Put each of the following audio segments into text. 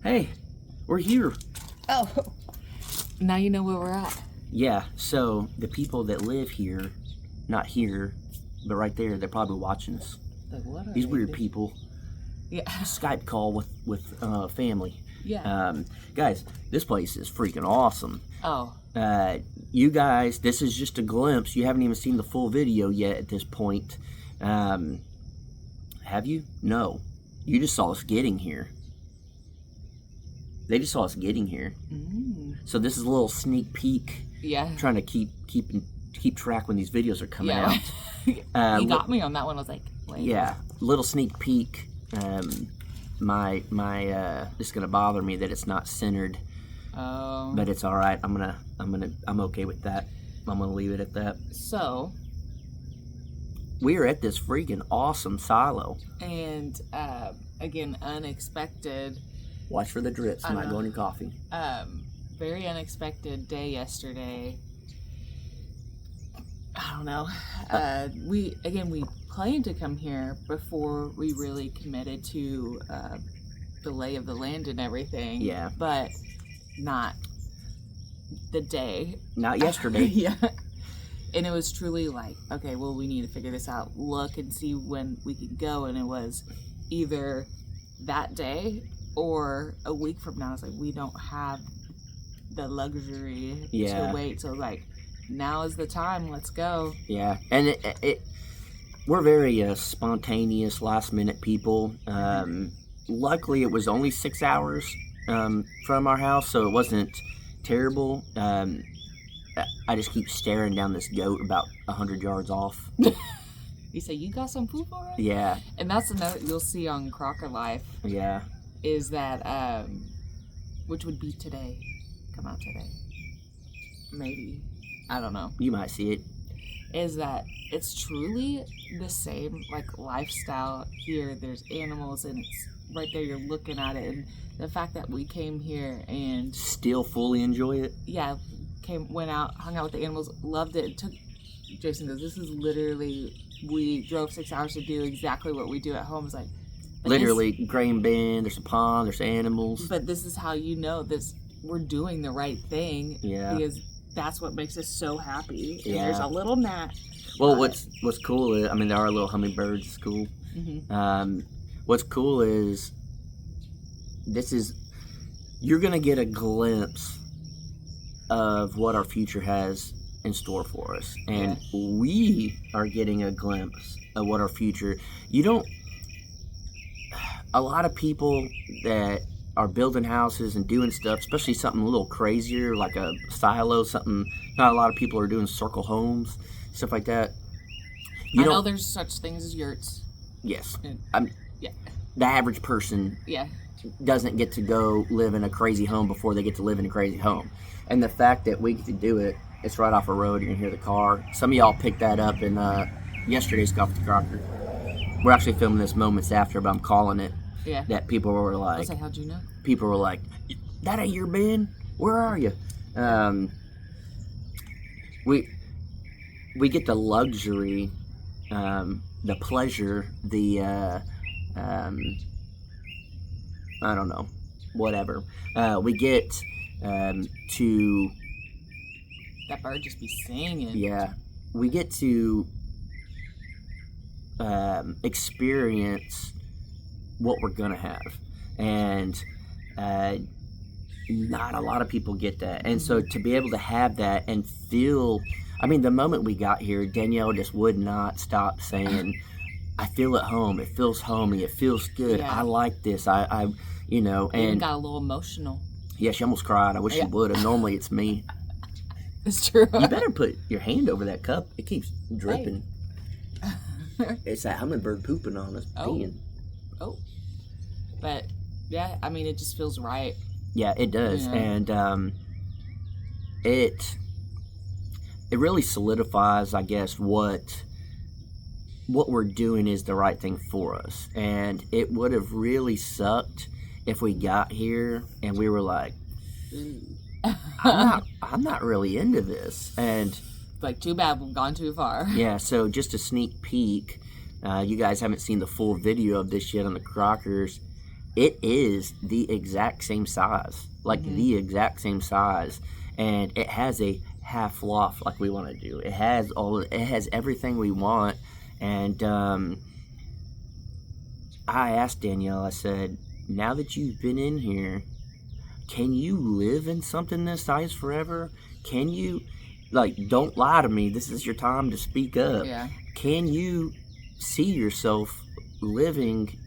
Hey, we're here. Oh, now you know where we're at. Yeah, so the people that live here, not here, but right there, they're probably watching us. Like, what are These they weird doing? people. Yeah. Skype call with family. Yeah. Guys, this place is freaking awesome. Oh. You guys, this is just a glimpse. You haven't even seen the full video yet at this point. Have you? No. You just saw us getting here. They just saw us getting here. So this is a little sneak peek. Yeah. Trying to keep track when these videos are coming Yeah. out. You got me on that one. I was like, wait. Yeah, little sneak peek. My it's gonna bother me that it's not centered. Oh. But it's all right. I'm okay with that. I'm gonna leave it at that. So. We are at this freaking awesome silo. And again, unexpected. Watch for the drips. I'm not going to coffee. Very unexpected day yesterday. I don't know. We planned to come here before we really committed to the lay of the land and everything. Yeah. But not the day. Not yesterday. Yeah. And it was truly like, okay, well, we need to figure this out. Look and see when we can go. And it was either that day or a week from now. It's like, we don't have the luxury to wait. So, like, now is the time. Let's go. Yeah. And we're very spontaneous, last-minute people. Luckily, it was only 6 hours from our house, so it wasn't terrible. I just keep staring down this goat about 100 yards off. You say, you got some food for us? Yeah. And that's another you'll see on Crocker Life. Yeah. Is that, which would be today. Come out today. Maybe. I don't know. You might see it. Is that it's truly the same, like, lifestyle here. There's animals, and it's right there. You're looking at it. And the fact that we came here and... Still fully enjoy it? Yeah. Went out, hung out with the animals, loved it. Jason goes, this is literally, we drove 6 hours to do exactly what we do at home. It's like, literally, grain bin, there's a pond, there's animals. But this is how you know this, we're doing the right thing. Yeah. Because that's what makes us so happy. And yeah. There's a little gnat. Well, what's cool is, I mean, there are little hummingbirds. It's cool. Mm-hmm. What's cool is, you're going to get a glimpse of what our future has in store for us, and we are getting a glimpse of what our future. A lot of people that are building houses and doing stuff, especially something a little crazier like a silo, something not a lot of people are doing, circle homes, stuff like that. I know there's such things as yurts. Yes. Yeah. The average person doesn't get to go live in a crazy home before they get to live in a crazy home. And the fact that we get to do it, it's right off a road. You're going to hear the car. Some of y'all picked that up in yesterday's Coffee with Crocker. We're actually filming this moments after, but I'm calling it. Yeah. That people were like... I was like, how'd you know? People were like, that ain't your bin? Where are you? We get the luxury, the pleasure, I don't know, whatever. We get... to that bird just be singing. Yeah, we get to experience what we're gonna have, and not a lot of people get that. And so to be able to have that and feel, I mean, the moment we got here, Danielle just would not stop saying, I feel at home, it feels homey, it feels good, I like this, I you know, and got a little emotional. Yeah, she almost cried. I wish she would have. Normally it's me. It's true. You better put your hand over that cup. It keeps dripping. Hey. It's that hummingbird pooping on us. Peeing. Oh. But, yeah, I mean, it just feels right. Yeah, it does. Yeah. And it really solidifies, I guess, what we're doing is the right thing for us. And it would have really sucked if we got here and we were like, I'm not really into this. And like, too bad, we've gone too far. Yeah, so just a sneak peek. You guys haven't seen the full video of this yet on the Crockers. it is the exact same size, like the exact same size, and it has a half loft like we want to do. It has everything we want, and I asked Danielle. I said, "Now that you've been in here, can you live in something this size forever? Can you, like, don't lie to me. This is your time to speak up. Yeah. Can you see yourself living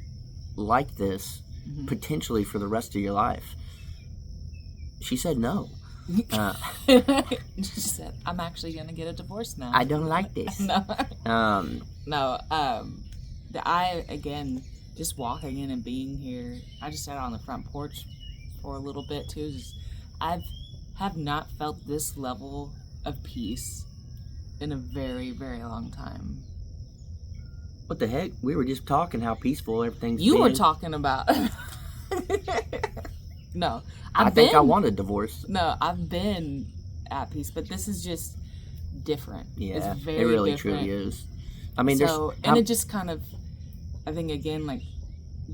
like this potentially for the rest of your life?" She said no. She said, "I'm actually gonna get a divorce now. I don't like this. No. No. I, again, just walking in and being here, I just sat on the front porch for a little bit too. I have not felt this level of peace in a very, very long time. What the heck? We were just talking how peaceful everything's You been. were talking about. No, I think I want a divorce. No, I've been at peace, but this is just different. Yeah, it's very it really different. truly is. I mean, and it just kind of, I think again, like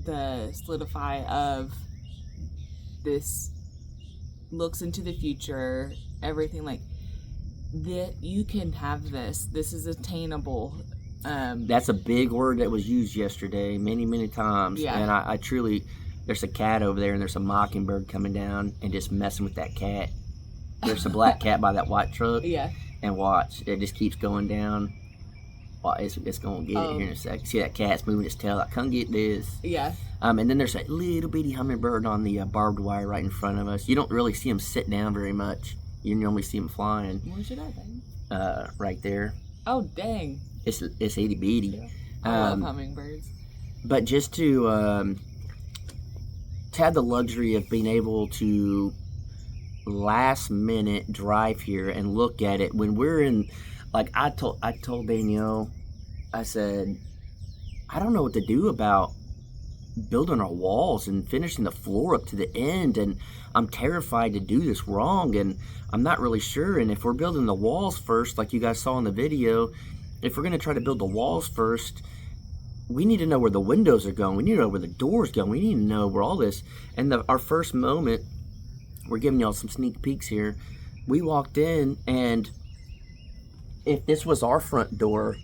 the solidify of this looks into the future, everything like that. You can have this. This is attainable. That's a big word that was used yesterday many times. Yeah. And I truly, there's a cat over there and there's a mockingbird coming down and just messing with that cat. There's a black cat by that white truck. Yeah. And watch, it just keeps going down. Well, it's going to get it here in a second. See that cat's moving its tail like, come get this. Yeah. And then there's a little bitty hummingbird on the barbed wire right in front of us. You don't really see them sit down very much. You normally see them flying. Where's it at, babe? Right there. Oh, dang. It's itty bitty. Yeah. I love hummingbirds. But just to have the luxury of being able to last minute drive here and look at it when we're in, like I told Danielle, I said, I don't know what to do about building our walls and finishing the floor up to the end, and I'm terrified to do this wrong, and I'm not really sure. And if we're building the walls first, like you guys saw in the video, if we're going to try to build the walls first, we need to know where the windows are going. We need to know where the doors go. We need to know where all this. And our first moment, we're giving y'all some sneak peeks here. We walked in, and if this was our front door,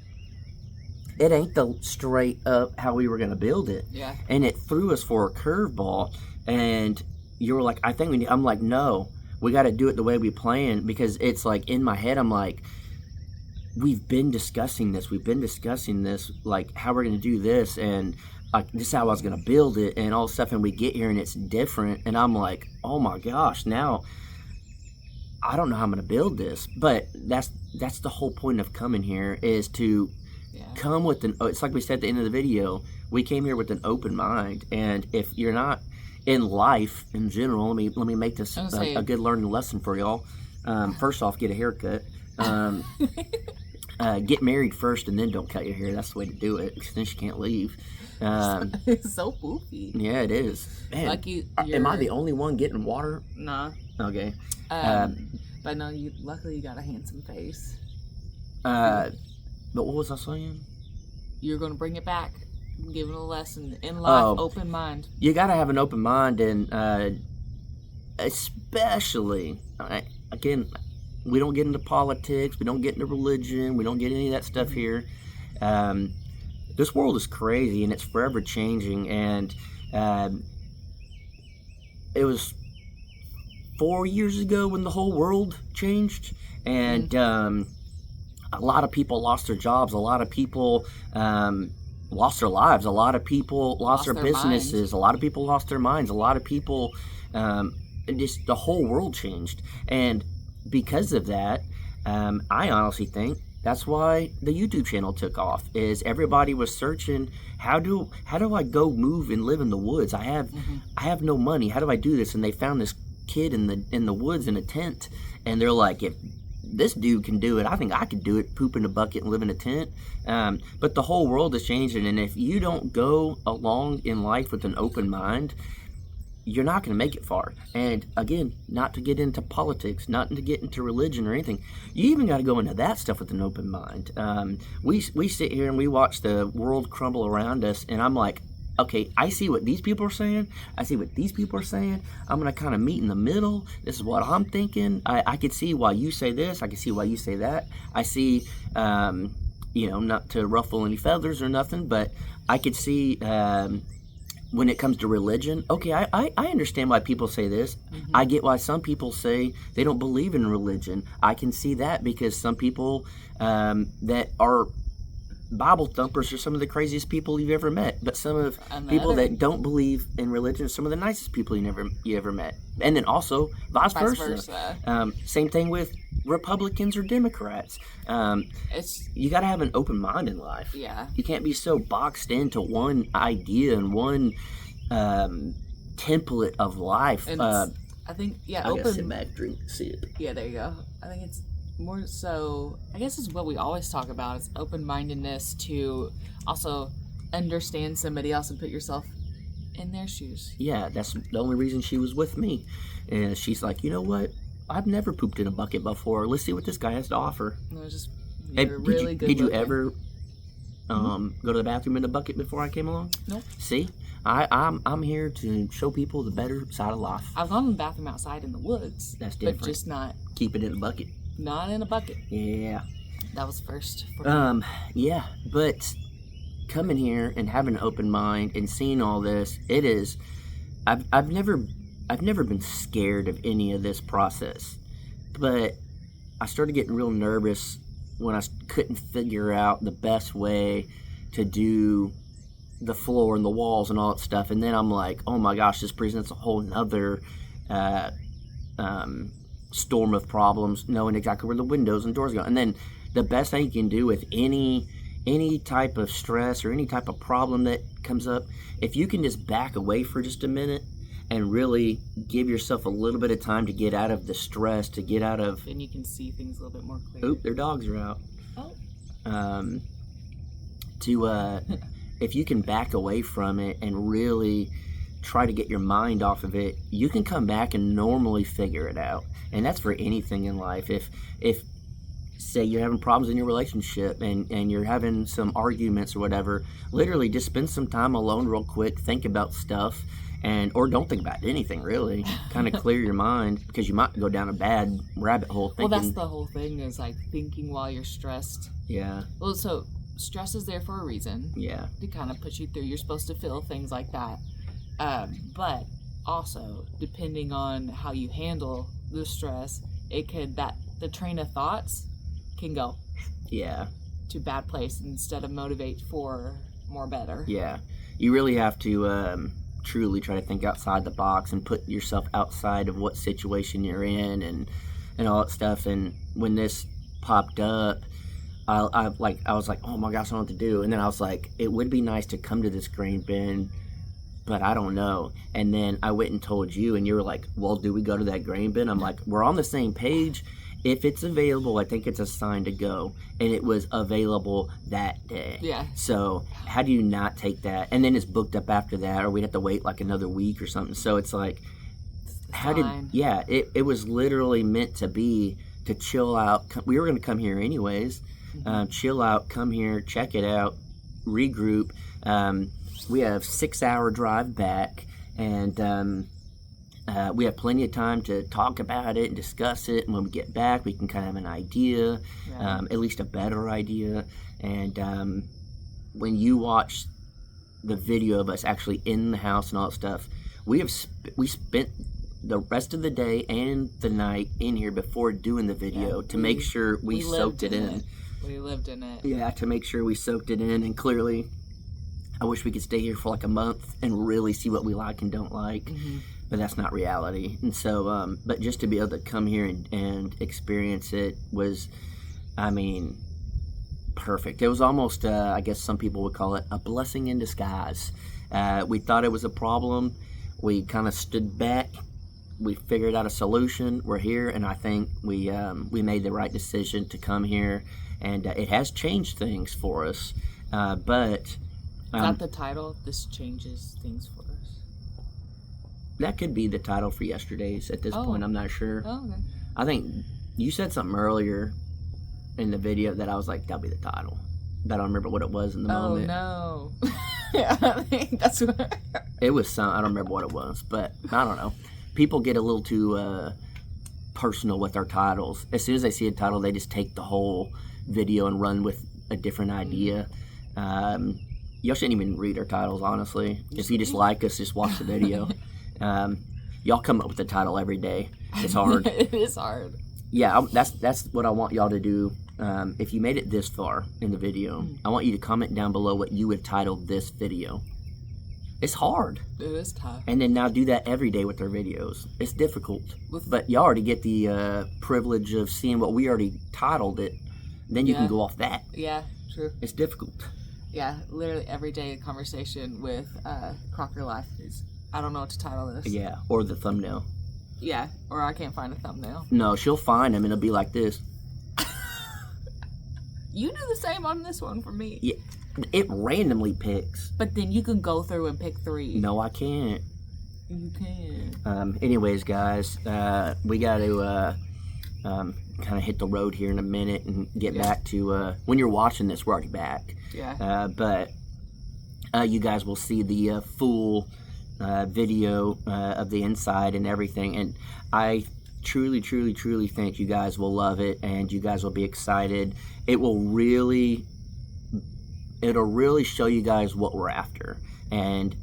it ain't the straight up how we were going to build it. Yeah. And it threw us for a curveball. And you were like, I think we need, I'm like, no, we got to do it the way we planned, because it's like in my head, I'm like, we've been discussing this, like how we're going to do this, and like this is how I was going to build it and all stuff, and we get here and it's different, and I'm like, oh my gosh, now I don't know how I'm going to build this. But that's the whole point of coming here, is to come with it's like we said at the end of the video, we came here with an open mind. And if you're not in life in general, let me make this a good learning lesson for y'all. First off, get a haircut. Get married first and then don't cut your hair. That's the way to do it, because then she can't leave. It's so poofy. Yeah, it is. Man, like am I the only one getting water? Nah. Okay. But no, luckily you got a handsome face. But what was I saying? You're going to bring it back. Give it a lesson in life. Open mind. You got to have an open mind, and especially, again, we don't get into politics, we don't get into religion, we don't get any of that stuff here. This world is crazy, and it's forever changing, and it was 4 years ago when the whole world changed, and a lot of people lost their jobs, a lot of people lost their lives, a lot of people lost their businesses, minds. A lot of people lost their minds, a lot of people, just the whole world changed. And because of that, I honestly think that's why the YouTube channel took off, is everybody was searching, how do I go move and live in the woods? I have no money. How do I do this? And they found this kid in the woods in a tent, and they're like, if this dude can do it, I think I could do it, poop in a bucket and live in a tent. But the whole world is changing, and if you don't go along in life with an open mind, you're not going to make it far. And again, not to get into politics, not to get into religion or anything, you even got to go into that stuff with an open mind. We sit here and we watch the world crumble around us, and I'm like, okay, I see what these people are saying. I see what these people are saying. I'm going to kind of meet in the middle. This is what I'm thinking. I could see why you say this. I can see why you say that. I see, not to ruffle any feathers or nothing, but I could see when it comes to religion, okay, I understand why people say this. Mm-hmm. I get why some people say they don't believe in religion. I can see that because some people that are Bible thumpers are some of the craziest people you've ever met. But some of people that don't believe in religion are some of the nicest people you ever met. And then also vice versa. Same thing with Republicans or Democrats. You got to have an open mind in life. Yeah. You can't be so boxed into one idea and one template of life. And I think, I gotta sit back, drink, sip. Yeah, there you go. I think it's more so, I guess it's what we always talk about. It's open-mindedness to also understand somebody else and put yourself in their shoes. Yeah, that's the only reason she was with me. And she's like, you know what? I've never pooped in a bucket before. Let's see what this guy has to offer. It was just Did you ever go to the bathroom in a bucket before I came along? Nope. See, I'm here to show people the better side of life. I've gone to the bathroom outside in the woods. That's different. But just not. Keep it in a bucket. Not in a bucket. Yeah. That was first for me. Yeah, but coming here and having an open mind and seeing all this, it is. I've never been scared of any of this process, but I started getting real nervous when I couldn't figure out the best way to do the floor and the walls and all that stuff. And then I'm like, oh my gosh, this presents a whole nother storm of problems, knowing exactly where the windows and doors go. And then the best thing you can do with any type of stress or any type of problem that comes up, if you can just back away for just a minute and really give yourself a little bit of time to get out of the stress, to get out of... Then you can see things a little bit more clearly. Oop, their dogs are out. Oh. If you can back away from it and really try to get your mind off of it, you can come back and normally figure it out. And that's for anything in life. If say you're having problems in your relationship and you're having some arguments or whatever, literally just spend some time alone real quick, think about stuff, or don't think about anything really. Kind of clear your mind, because you might go down a bad rabbit hole thinking. Well, that's the whole thing, is like thinking while you're stressed. Yeah. Well, so stress is there for a reason. Yeah. To kind of put you through. You're supposed to feel things like that. But also, depending on how you handle the stress, the train of thoughts can go to bad place instead of motivate for more better. Yeah. You really have to truly try to think outside the box and put yourself outside of what situation you're in and all that stuff. And when this popped up, I was like, oh my gosh, I don't know what to do. And then I was like, it would be nice to come to this grain bin, but I don't know. And then I went and told you, and you were like, well, do we go to that grain bin? I'm like, we're on the same page. If it's available, I think it's a sign to go. And it was available that day. Yeah. So how do you not take that? And then it's booked up after that, or we'd have to wait like another week or something. So it's like, it was literally meant to be to chill out. We were going to come here anyways. Chill out, come here, check it out, regroup. We have 6-hour drive back, and we have plenty of time to talk about it and discuss it. And when we get back, we can kind of have an idea, at least a better idea. And when you watch the video of us actually in the house and all that stuff, we spent the rest of the day and the night in here before doing the video to make sure we soaked it in. We lived in it. Yeah, to make sure we soaked it in. And clearly, I wish we could stay here for like a month and really see what we like and don't like. Mm-hmm. But that's not reality. And so, but just to be able to come here and experience it was, perfect. It was almost, I guess some people would call it a blessing in disguise. We thought it was a problem. We kind of stood back. We figured out a solution. We're here, and I think we made the right decision to come here. And it has changed things for us. But is that the title? This changes things for us. That could be the title for yesterday's at this point. I'm not sure. Oh, okay. I think you said something earlier in the video that I was like, that'll be the title. But I don't remember what it was in the moment. Oh, no. Yeah, I think that's what. It was some, I don't remember what it was, but I don't know. People get a little too personal with their titles. As soon as they see a title, they just take the whole video and run with a different idea. Y'all shouldn't even read our titles, honestly. If you just like us, just watch the video. Y'all come up with a title every day. It's hard. It is hard. Yeah, that's what I want y'all to do. If you made it this far in the video, I want you to comment down below what you would title this video. It's hard. It is tough. And then now do that every day with our videos. It's difficult. But y'all already get the privilege of seeing what we already titled it. Then you can go off that. Yeah, true. It's difficult. Yeah, literally everyday conversation with Crocker Life is, I don't know what to title this. Yeah, or the thumbnail. Yeah, or I can't find a thumbnail. No, she'll find them and it'll be like this. You do the same on this one for me. Yeah, it randomly picks. But then you can go through and pick 3. No, I can't. You can. Anyways, guys, we got to kind of hit the road here in a minute and get back to when you're watching this. We're already back. Yeah. But you guys will see the full video of the inside and everything, and I truly think you guys will love it and you guys will be excited. It'll really show you guys what we're after. And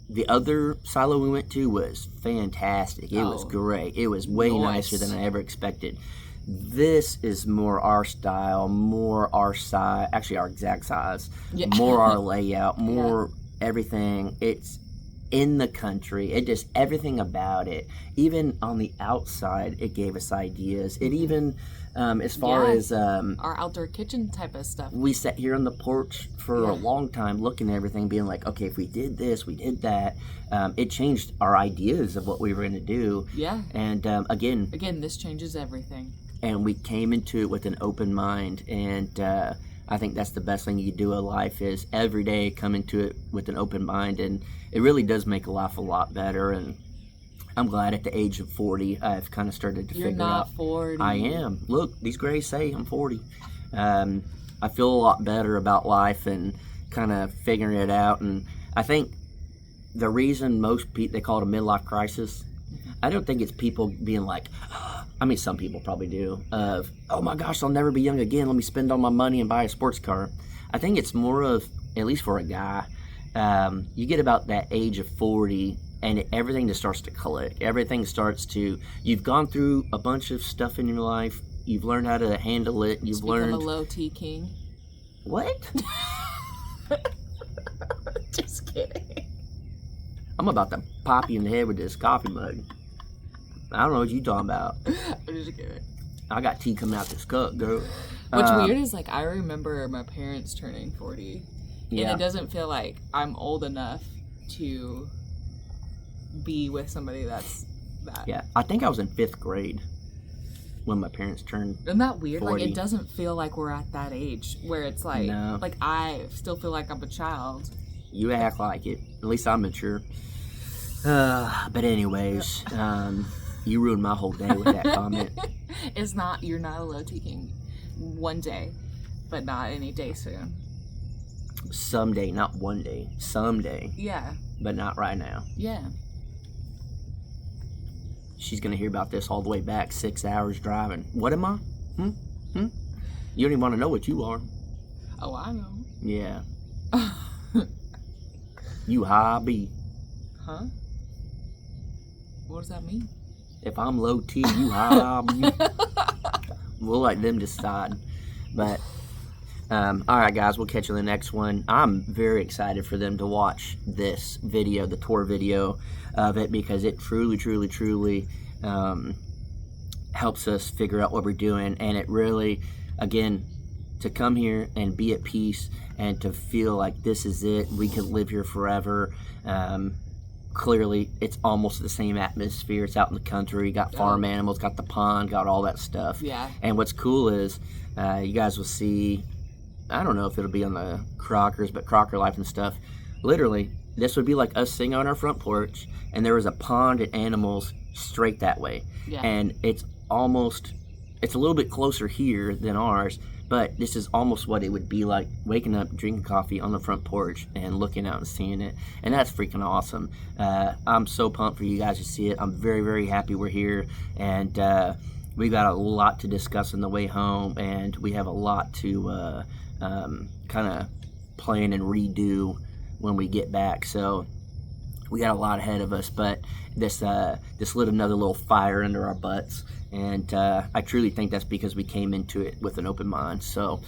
the other silo we went to was fantastic. It was great. It was way nicer than I ever expected. This is more our style, more our size, actually our exact size, more our layout, more everything. It's in the country. It just, everything about it, even on the outside, it gave us ideas. It even, as far as our outdoor kitchen type of stuff. We sat here on the porch for a long time looking at everything, being like, okay, if we did this, we did that. It changed our ideas of what we were going to do. Yeah. And again, this changes everything. And we came into it with an open mind, and I think that's the best thing you can do in life, is every day come into it with an open mind, and it really does make life a lot better. And I'm glad at the age of 40 I've kind of started to figure out. You're not 40. I am. Look, these grays say I'm 40. I feel a lot better about life and kind of figuring it out. And I think the reason most people, they call it a midlife crisis, I don't think it's people being like, I mean, some people probably do, of, oh my gosh, I'll never be young again, let me spend all my money and buy a sports car. I think it's more of, at least for a guy, you get about that age of 40 and everything just starts to click. Everything starts to, you've gone through a bunch of stuff in your life, you've learned how to handle it, you've learned. Become a low T king. What? Just kidding. I'm about to pop you in the head with this coffee mug. I don't know what you talking about. I'm just kidding. I got tea coming out this cup, girl. What's weird is, like, I remember my parents turning 40. And it doesn't feel like I'm old enough to be with somebody that's that. Yeah, I think I was in 5th grade when my parents turned. Isn't that weird? 40. Like, it doesn't feel like we're at that age where it's like, like, I still feel like I'm a child. You act like it. At least I'm mature. But anyways, you ruined my whole day with that comment. It's not, you're not a low T king. One day, but not any day soon. Someday, not one day. Someday. Yeah. But not right now. Yeah. She's going to hear about this all the way back, 6 hours driving. What am I? You don't even want to know what you are. Oh, I know. Yeah. You high B. Huh? What does that mean? If I'm low T, you high B. We'll let them decide. But, all right, guys, we'll catch you in the next one. I'm very excited for them to watch this video, the tour video of it, because it truly helps us figure out what we're doing. And it really, again, to come here and be at peace and to feel like this is it, we can live here forever. Clearly, it's almost the same atmosphere. It's out in the country, got farm animals, got the pond, got all that stuff. Yeah. And what's cool is you guys will see, I don't know if it'll be on the Crockers, but Crocker Life and stuff. Literally, this would be like us sitting on our front porch, and there was a pond and animals straight that way. Yeah. And it's almost, it's a little bit closer here than ours, But this is almost what it would be like waking up, drinking coffee on the front porch and looking out and seeing it. And that's freaking awesome. I'm so pumped for you guys to see it. I'm very, very happy we're here. And we got a lot to discuss on the way home. And we have a lot to kind of plan and redo when we get back. So we got a lot ahead of us, but this lit another little fire under our butts, and I truly think that's because we came into it with an open mind. So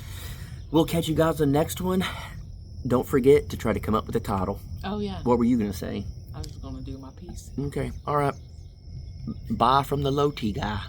we'll catch you guys on the next one. Don't forget to try to come up with a title. Oh yeah. What were you gonna say? I was gonna do my piece. Okay. All right. Bye from the low T guy.